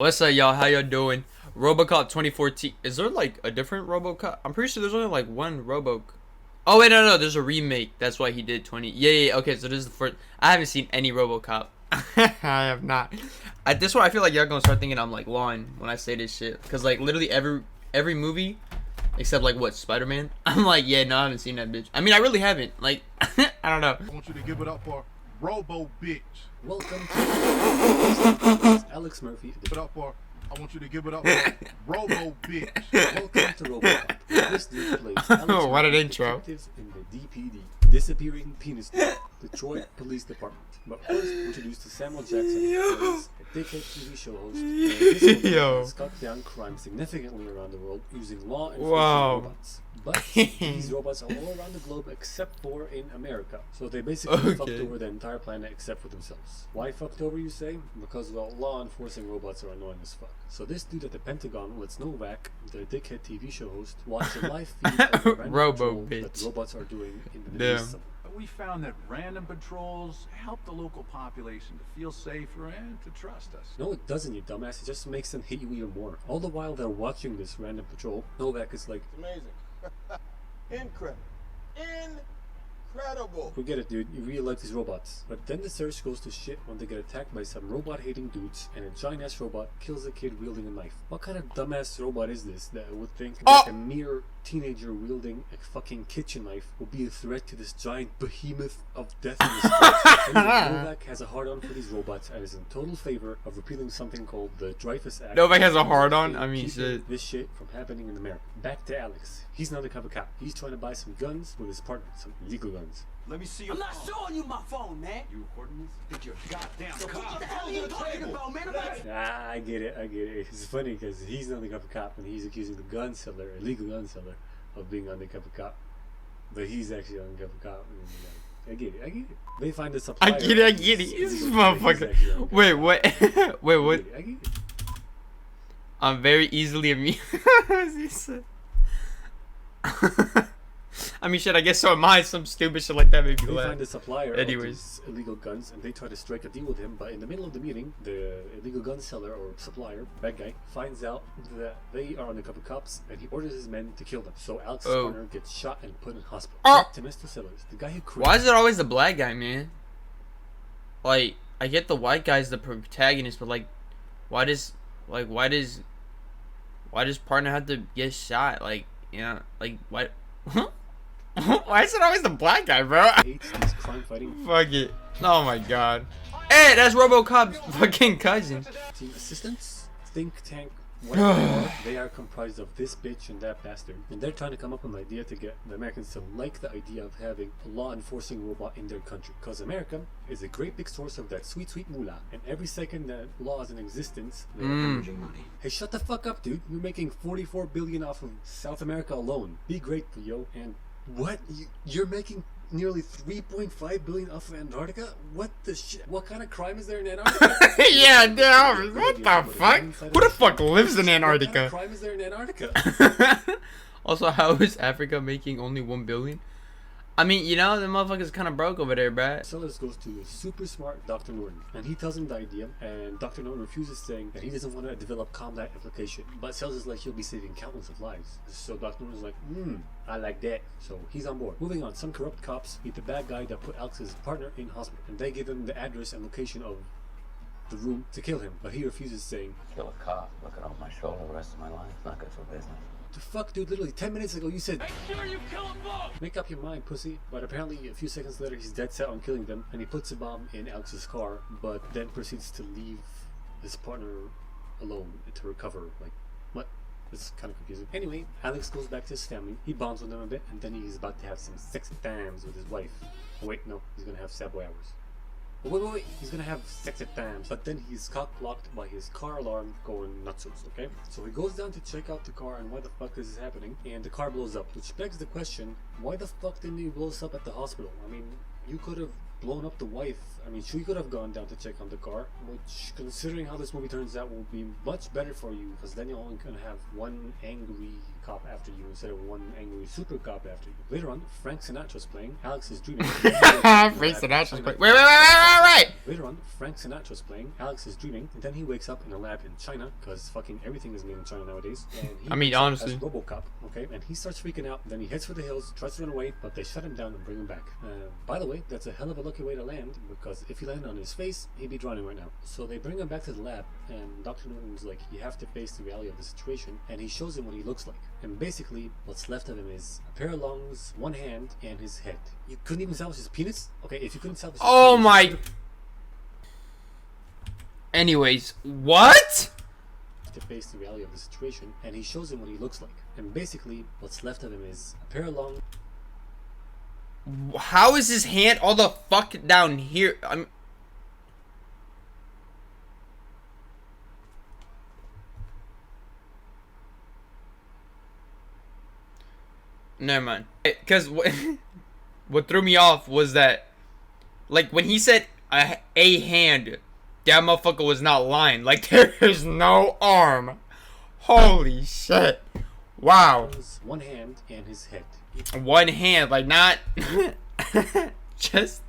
What's up, y'all? How y'all doing? Robocop 2014. Is there like a different Robocop? I'm pretty sure there's only like one Robo. Oh wait, no, there's a remake. That's why he did 20. Yeah. Okay, so this is the first. I haven't seen any Robocop. I have not. At this one, I feel like y'all gonna start thinking I'm like lying when I say this shit. Cause like literally every movie, except like what Spider-Man. I'm like, yeah, no, I haven't seen that bitch. I mean, I really haven't. Like, I don't know. I want you to give it up for Robo Bitch. Welcome to Alex Murphy. Give it up for. I want you to give it up for Robo Bitch. Welcome to Robocop. This dude plays Alex What an Murphy, intro. detectives in the DPD, Disappearing Penis Detroit Police Department. But first, introduced to Samuel Jackson, who is a dickhead TV show host. And this Yo. has cut down crime significantly around the world using law enforcement Wow. robots. But these robots are all around the globe except for in America. So they basically fucked over the entire planet except for themselves. Why fucked over, you say? Because, well, law enforcing robots are annoying as fuck. So this dude at the Pentagon lets Novak, the dickhead TV show host, watch a live feed of the random Robo patrol that bitch. robots are doing in the Damn. Middle East. We found that random patrols help the local population to feel safer and to trust us. No, it doesn't, you dumbass. It just makes them hate you even more. All the while they're watching this random patrol, Novak is like, Amazing. Incredible. Incredible. forget it, dude. You really like these robots. But then the search goes to shit when they get attacked by some robot-hating dudes, and a giant-ass robot kills a kid wielding a knife. What kind of dumbass robot is this that would think that a mere teenager wielding a fucking kitchen knife will be a threat to this giant behemoth of death in the sky? Anyway, Novak has a hard-on for these robots and is in total favor of repealing something called the Dreyfus Act. Novak has a hard-on? I mean, Keeping shit. this shit from happening in America. Back to Alex. He's not a cover cop. He's trying to buy some guns with his partner, some illegal guns. Let me see your I'm not showing you my phone, man. You recording this? Get your goddamn What car. the hell are you talking about, man? Ah, I get it. It's funny because he's an undercover cop and he's accusing the gun seller, illegal gun seller, of being undercover cop. But he's actually an undercover cop. And, I get it. They find the supplier. I get it. This motherfucker. Wait, what? Wait, what? I get it. I'm very easily amused. He said. I mean, shit, I guess so am I. Some stupid shit like that made me They laugh. find the supplier Anyways. of these illegal guns and they try to strike a deal with him, but in the middle of the meeting, the illegal gun seller or supplier, bad guy, finds out that they are undercover cops and he orders his men to kill them. So Alex's partner gets shot and put in hospital. Back to Mr. Sellers, the guy who Why is it always the black guy, man? Like, I get the white guy's the protagonist, but like, why does partner have to get shot? Like, you know, like why? Why is it always the black guy, bro? hates these crime fighting Fuck it. Oh my god. Hey, that's Robocop's fucking cousin. team assistants, think tank, whatever they are comprised of this bitch and that bastard. And they're trying to come up with an idea to get the Americans to like the idea of having a law enforcing robot in their country. Because America is a great big source of that sweet, sweet moolah. And every second that law is in existence, they're hemorrhaging money. Hey, shut the fuck up, dude. You're making 44 billion off of South America alone. Be grateful, yo. And what? You're making nearly 3.5 billion off of Antarctica? What the shit? What kind of crime is there in Antarctica? Yeah, damn. What the fuck? Who the fuck lives in What kind Antarctica? of crime is there in Antarctica? Also, how is Africa making only 1 billion? I mean, you know, the motherfuckers kind of broke over there, bruh. Sellers goes to super smart Dr. Norton, and he tells him the idea, and Dr. Norton refuses, saying that he doesn't want to develop combat application. But Sellers is like, he'll be saving countless of lives. So Dr. Norton's like, I like that. So he's on board. Moving on, some corrupt cops meet the bad guy that put Alex's partner in hospital, and they give him the address and location of the room to kill him. But he refuses, saying, Kill a cop, look it off my shoulder the rest of my life. Not good for business. the fuck, dude, literally 10 minutes ago you said, make sure you kill them both! Make up your mind, pussy. But apparently a few seconds later he's dead set on killing them, and he puts a bomb in Alex's car, but then proceeds to leave his partner alone to recover. Like, what? It's kind of confusing. Anyway, Alex goes back to his family, he bonds with them a bit, and then he's about to have some sexy times with his wife. Oh wait, no, he's gonna have sad boy hours. Wait, he's gonna have sex at times, but then he's cock-blocked by his car alarm going nutsos, okay? So he goes down to check out the car and what the fuck is happening, and the car blows up, which begs the question, why the fuck didn't he blow us up at the hospital? I mean, you could have blown up the wife. I mean, she could have gone down to check on the car, which, considering how this movie turns out, will be much better for you, because then you're only gonna have one angry cop after you instead of one angry super cop after you. Later on, Frank Sinatra's playing. Alex is dreaming. Frank Sinatra's playing. Wait. Later on, Frank Sinatra's playing. Alex is dreaming, and then he wakes up in a lab in China, because fucking everything is made in China nowadays. And he I mean, wakes up honestly. as Robocop, okay? And he starts freaking out. Then he heads for the hills, tries to run away, but they shut him down and bring him back. By the way, that's a hell of a lucky way to land, because if he landed on his face, he'd be drowning right now. So they bring him back to the lab, and Dr. Norton's like, you have to face the reality of the situation, and he shows him what he looks like. And basically, what's left of him is a pair of lungs, one hand, and his head. You couldn't even salvage his penis? Okay, if you couldn't salvage his Oh penis, my. Anyways, what? to face the reality of the situation, and he shows him what he looks like. And basically, what's left of him is a pair of lungs. How is his hand all the fuck down here? Never mind. Because what threw me off was that, like, when he said a hand, that motherfucker was not lying. Like, there is no arm. Holy shit. Wow. One hand and his head. One hand, like, not just.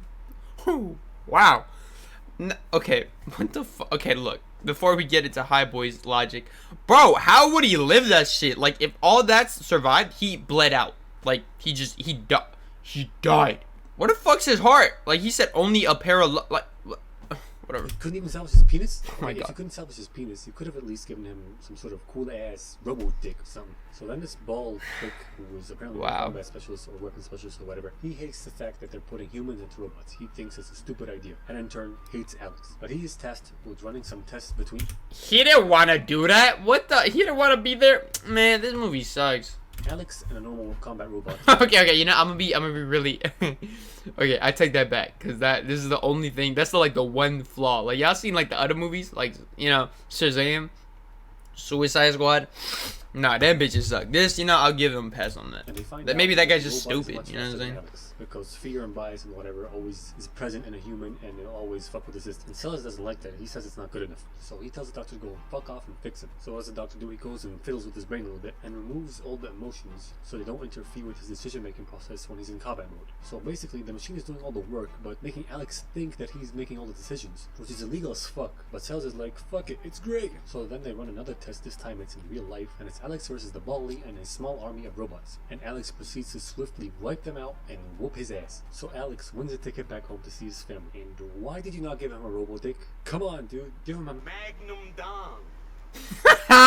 Wow. Okay, what the fuck? Okay, look. Before we get into High Boy's logic, bro, how would he live that shit? Like, if all that survived, he bled out. Like, he died. What the fuck's his heart? Like, he said only a pair of like whatever. You couldn't even salvage his penis? Oh my If God. you couldn't salvage his penis, you could have at least given him some sort of cool ass robo dick or something. So then this bald prick, who was apparently a Wow. combat specialist or weapon specialist or whatever, he hates the fact that they're putting humans into robots. He thinks it's a stupid idea, and in turn hates Alex. But he is tasked with running some tests between He didn't want to do that. What the? He didn't want to be there. Man, this movie sucks. Alex and a normal combat robot. Okay, you know, I'm gonna be really. Okay, I take that back, because this is the only thing. That's the one flaw. Like, y'all seen like the other movies, like, you know, Shazam, Suicide Squad. Nah, them bitches suck. This, you know, I'll give them a pass on that. And they find That out maybe that the guy's just robot is stupid. much You know what I'm faster than saying? Alex, because fear and bias and whatever always is present in a human, and it'll always fuck with the system. And Sellers doesn't like that. He says it's not good enough. So he tells the doctor to go fuck off and fix him. So what does the doctor do? He goes and fiddles with his brain a little bit and removes all the emotions so they don't interfere with his decision-making process when he's in combat mode. So basically, the machine is doing all the work, but making Alex think that he's making all the decisions, which is illegal as fuck. But Sellers is like, fuck it, it's great. So then they run another test. This time it's in real life, and it's Alex versus the Baldy and his small army of robots. And Alex proceeds to swiftly wipe them out and whoop his ass. So Alex wins a ticket back home to see his family. And why did you not give him a robo dick? Come on, dude, give him a Magnum Dong. Come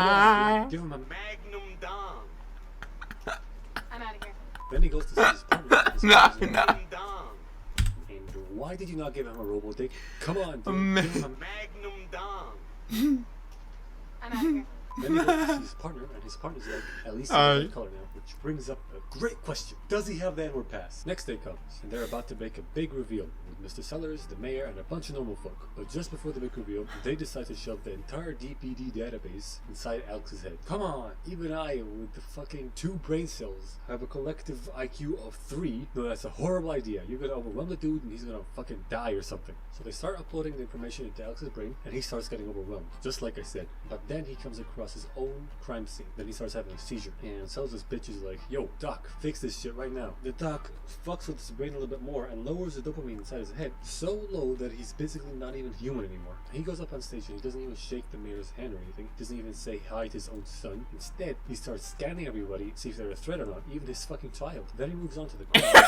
on, dude. Give him a Magnum Dong. I'm out of here. Then he goes to see his partner. His Nah, partner's like, nah. Magnum Dong. And why did you not give him a robo dick? Come on, dude, Man. give him a Magnum Dong. I'm out of here. Then he goes to see his partner, and his partner's like, at least he's a red color now, which brings up a great question. Does he have the N-word pass? Next day comes, and they're about to make a big reveal with Mr. Sellers, the mayor, and a bunch of normal folk. But just before the big reveal, they decide to shove the entire DPD database inside Alex's head. Come on, even I, with the fucking 2 brain cells, have a collective IQ of 3. No, that's a horrible idea. You're gonna overwhelm the dude, and he's gonna fucking die or something. So they start uploading the information into Alex's brain, and he starts getting overwhelmed, just like I said. But then he comes across his own crime scene. Then he starts having a seizure, and tells this bitch is like, yo, doc, fix this shit right now. The doc fucks with his brain a little bit more and lowers the dopamine inside his head so low that he's basically not even human anymore. He goes up on stage and he doesn't even shake the mayor's hand or anything. He doesn't even say hi to his own son. Instead, he starts scanning everybody, see if they're a threat or not, even his fucking child. Then he moves on to the crowd.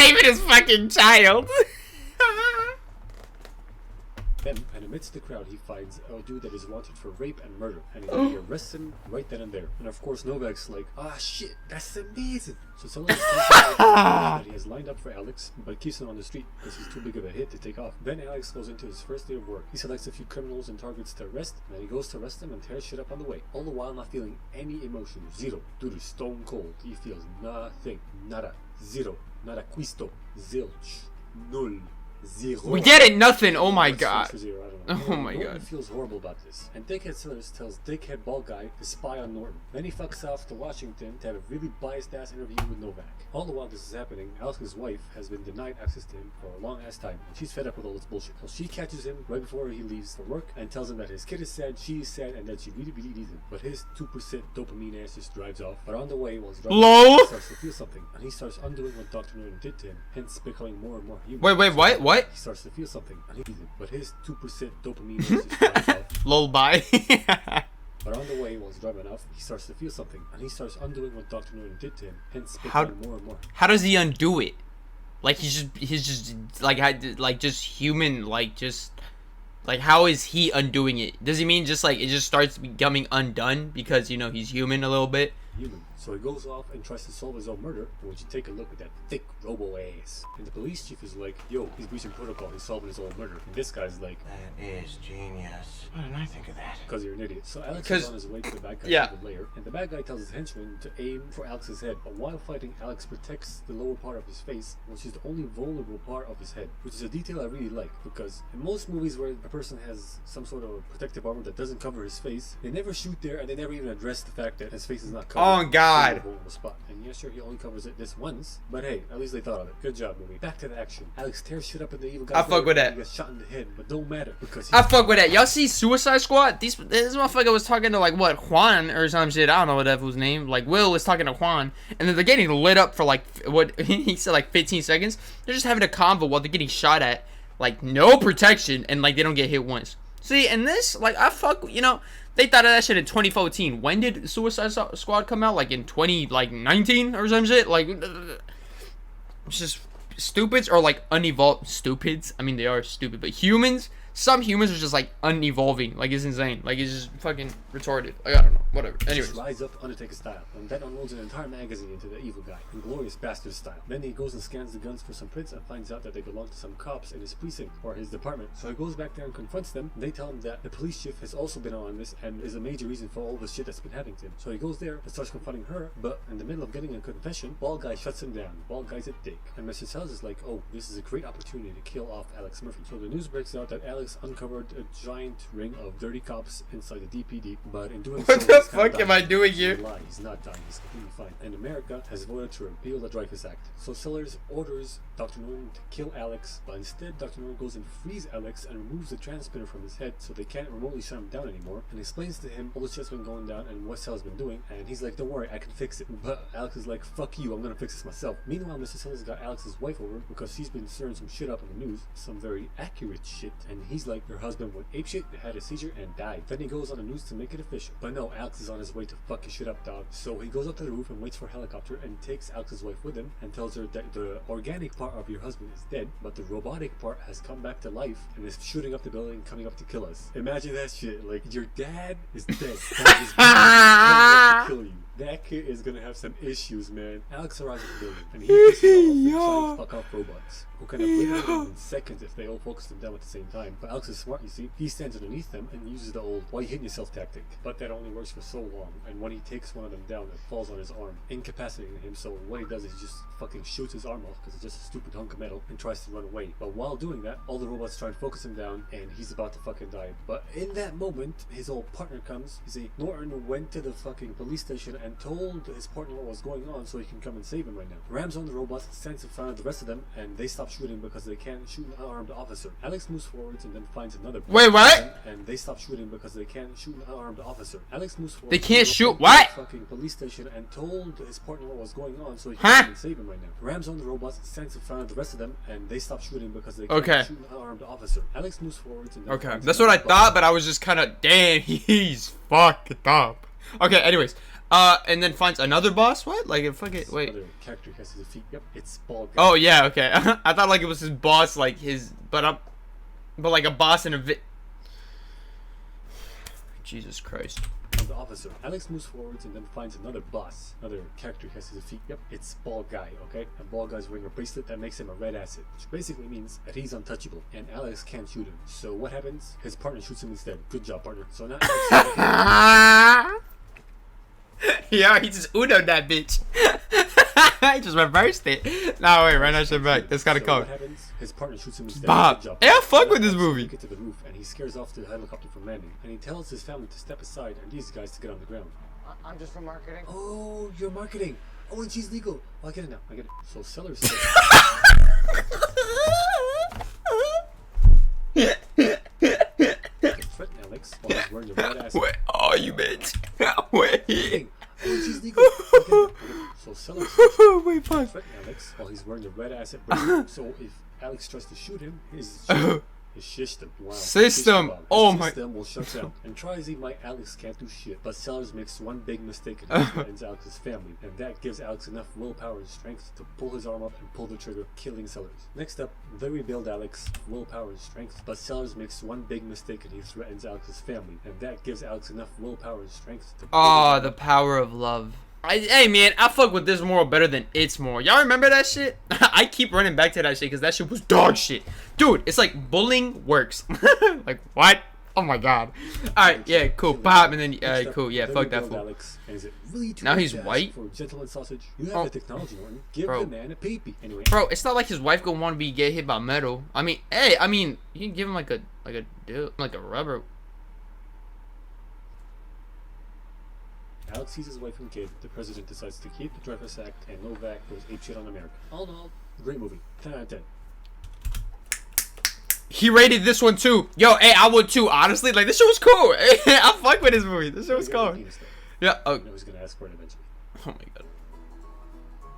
Even his fucking child. Then, and amidst the crowd, he finds a dude that is wanted for rape and murder, and he arrests him right then and there. And of course, Novak's like, ah shit, that's amazing. So Sellers takes the that he has lined up for Alex, but keeps him on the street because he's too big of a hit to take off. Then Alex goes into his first day of work. He selects a few criminals and targets to arrest, and then he goes to arrest them and tears shit up on the way. All the while not feeling any emotion. Zero. Dude is stone cold. He feels nothing. Nada. Zero. Nada quisto. Zilch. Null. Zero. We get it, nothing. Oh my What's god. for zero? I don't know. Oh my Norton god. feels horrible about this, and Dickhead Sellers tells Dickhead Bald Guy to spy on Norton. Then he fucks off to Washington to have a really biased-ass interview with Novak. All the while this is happening, Alex's wife has been denied access to him for a long-ass time, and she's fed up with all this bullshit. So she catches him right before he leaves for work and tells him that his kid is sad, she is sad, and that she really, really needs him. But his 2% dopamine ass just drives off. But on the way, while he's driving, LOL. he starts to feel something, and he starts undoing what Dr. Norton did to him, hence becoming more and more human. Wait, what? He starts to feel something, and he needs him. But his 2% dopamine ass just drives off. Lol, bye. But on the way, while he's driving off, he starts to feel something, and he starts undoing what Dr. Norton did to him, hence How- becoming more and more. How does he undo it? Like he's just like just human, like how is he undoing it? Does he mean just like it just starts becoming undone because you know he's human a little bit? Human. So he goes off and tries to solve his own murder, and would you take a look at that thick robo ass? And the police chief is like, yo, he's breaching protocol, he's solving his own murder. And this guy's like, That is genius. Why didn't I think of that? because you're an idiot. So Alex 'Cause- is on his way to the bad guy's yeah. secret lair, and the bad guy tells his henchman to aim for Alex's head. But while fighting, Alex protects the lower part of his face, which is the only vulnerable part of his head, which is a detail I really like, because in most movies where a person has some sort of protective armor that doesn't cover his face, they never shoot there, and they never even address the fact that his face is not covered. Oh, God. in a vulnerable spot. And yeah, sure, he only covers it this once, but hey, at least they thought of it. Good job, movie. Back to the action. Alex tears shit up in the evil guy's I fuck with lair, that. and he gets shot in the head, but don't matter because I fuck with that. Y'all see Suicide Squad? This motherfucker was talking to like what Juan or some shit. I don't know what that was name. Like Will was talking to Juan, and then they're getting lit up for like what he said like 15 seconds. They're just having a convo while they're getting shot at, like no protection, and like they don't get hit once. See, and this like I fuck, you know. They thought of that shit in 2014. When did Suicide Squad come out? Like in 2019 or some shit? Like, it's just stupids or like unevolved stupids. I mean, they are stupid, but humans. Some humans are just like unevolving. Like it's insane. Like it's just fucking retarded. Like, I don't know. Whatever. Anyways. Just rise up Undertaker style, and then unloads an entire magazine into the evil guy, in glorious bastard style. Then he goes and scans the guns for some prints and finds out that they belong to some cops in his precinct or his department. So he goes back there and confronts them. They tell him that the police chief has also been on this and is a major reason for all the shit that's been happening to him. So he goes there and starts confronting her, but in the middle of getting a confession, Bald Guy shuts him down. Bald Guy's a dick, and Mr. Sells is like, oh, this is a great opportunity to kill off Alex Murphy. So the news breaks out that Alex uncovered a giant ring of dirty cops inside the DPD, but in doing What so, the he's kinda fuck am dying. I doing He's here? a lie. He's not dying. He's completely fine. And America has voted to repeal the Dreyfus Act. So Sellers orders Dr. Norton to kill Alex, but instead Dr. Norton goes and frees Alex and removes the transmitter from his head so they can't remotely shut him down anymore, and explains to him all the shit's been going down and what Sellers been doing, and he's like, don't worry, I can fix it. But Alex is like, fuck you, I'm gonna fix this myself. Meanwhile, Mr. Sellers got Alex's wife over because she's been stirring some shit up in the news, some very accurate shit, and he's like, her husband went apeshit, had a seizure, and died. Then he goes on the news to make it official. But no, Alex is on his way to fuck his shit up, dog. So he goes up to the roof and waits for a helicopter and takes Alex's wife with him and tells her that the organic part of your husband is dead, but the robotic part has come back to life and is shooting up the building, coming up to kill us. Imagine that shit. Like, your dad is dead. That is coming up to kill you. That kid is gonna have some issues, man. Alex arrives at the building, and he pisses off and fuck off robots, who can obliterate them in seconds if they all focus them down at the same time. But Alex is smart, you see. He stands underneath them and uses the old "why you hitting yourself" tactic. But that only works for so long, and when he takes one of them down, it falls on his arm, incapacitating him. So what he does is he just fucking shoots his arm off, because it's just a stupid hunk of metal, and tries to run away. But while doing that, all the robots try and focus him down, and he's about to fucking die. But in that moment, his old partner comes. You see, Norton went to the fucking police station and told his partner what was going on so he can come and save him right now. Rams on the robots, stands in front of the rest of them, and they stop shooting because they can't shoot an unarmed officer. Alex moves forwards and then finds another. Wait, what? And they stop shooting because they can't shoot an unarmed officer. Alex moves forward. They can't to shoot the what? Fucking police station and told his partner what was going on so he can Huh? come and save him right now. Rams on the robots, stands in front of the rest of them, and they stop shooting because they Okay. can't shoot an unarmed officer. Alex moves forwards and then Okay, finds that's what I another thought, but I was just kind of, damn, he's fucked up. Okay, anyways, and then finds another boss. What? Like, fucking wait. Another character he has to defeat. Yep, it's Bald Guy. Oh yeah, okay. I thought like it was his boss, like his, but like a boss in a Jesus Christ. The officer. Alex moves forwards and then finds another boss, another character he has to defeat. Yep, it's Bald Guy, okay? And Bald Guy's wearing a bracelet that makes him a red acid, which basically means that he's untouchable, and Alex can't shoot him. So what happens? His partner shoots him instead. Good job, partner. So now Alex Yeah, he just Uno'd that bitch. I just reversed it. No, wait, right now shit back. That's kind of So cold. what happens? His partner shoots him instead. Bob. Good job. Hey, I fuck with this Alex movie. Get to the roof and he scares off the helicopter from landing. And he tells his family to step aside and these guys to get on the ground. I'm just from marketing. Oh, you're marketing. Oh, and she's legal. Oh, I get it now. I get it. So Sellers threaten Alex while he's wearing the red ass. Where are you, bitch? Wait. Oh, and she's legal. I get it. I get it. So Sellers Wait, fuck. threaten Alex while he's wearing the red asset bracelet. So if Alex tries to shoot him, his system. Wow. System. His Oh my. system will shut down. And try as he might, Alex can't do shit. But Sellers makes one big mistake and he threatens Alex's family. And that gives Alex enough willpower and strength to pull his arm up and pull the trigger, killing Sellers. Next up, they rebuild Alex, willpower and strength. But Sellers makes one big mistake and he threatens Alex's family. And that gives Alex enough willpower and strength to pull his Oh, arm the up. power of love. Hey man, I fuck with this moral better than its moral. Y'all remember that shit? I keep running back to that shit because that shit was dog shit. Dude, it's like bullying works. Like, what? Oh my god. Alright, yeah, cool. Pop, and then, alright, cool. Yeah, fuck that fool. Alex, and is it really too Now late he's to ask white? for gentleman sausage? You have Oh. the technology, Norton. Give Bro. the man a peepee. Anyway, Bro, it's not like his wife gonna want to be get hit by metal. I mean, hey, you can give him like a dude, like a rubber. Alex sees his wife and kid. The president decides to keep the Dreyfus Act, and Novak goes apeshit on America. All in all, great movie. 10 out of 10. He rated this one too. Yo, hey, I would too. Honestly, like this shit was cool. I fuck with this movie. This shit was cool. Penis, though. Yeah. Oh, I was gonna ask for it eventually. oh my god.